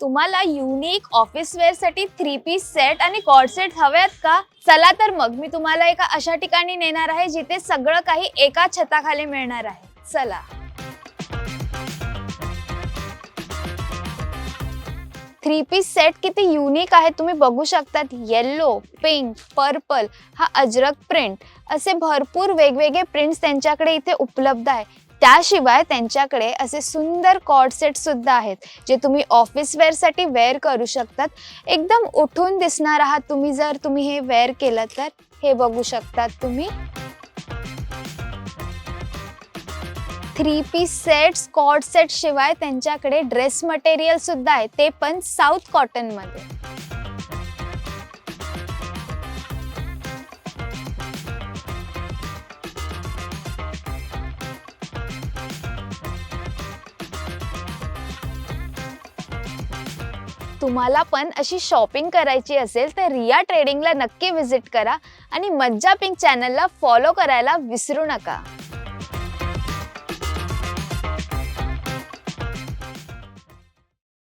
तुम्हाला unique office wear साठी 3 piece set आणि कॉर्ड सेट हवेत का? चला तर मग मी तुम्हाला एका अशा ठिकाणी नेणार आहे जिथे सगळं काही एका छताखाली मिळणार आहे. चला. 3 पीस सेट किती युनिक आहे तुम्ही बघू शकतात. येलो, पिंक, पर्पल हा अजरक प्रिंट असे भरपूर वेगवेगळे प्रिंट्स त्यांच्याकडे इथे उपलब्ध आहे. त्याशिवाय त्यांच्याकडे असे सुंदर कॉर्ड सेट सुद्धा आहेत जे तुम्ही ऑफिस वेअर साठी वेअर करू शकतात. एकदम उठून दिसणार आहात तुम्ही जर तुम्ही हे वेअर केलं तर. हे बघू शकतात तुम्ही. 3 पीस सेट्स, कॉर्ड सेट शिवाय त्यांच्याकडे ड्रेस मटेरियल सुद्धा आहे, ते पण साऊथ कॉटन मध्ये. तुम्हाला पण अशी शॉपिंग करायची असेल तर रिया ट्रेडिंगला नक्की व्हिजिट करा आणि मज्जा पिंक चॅनलला फॉलो करायला विसरू नका.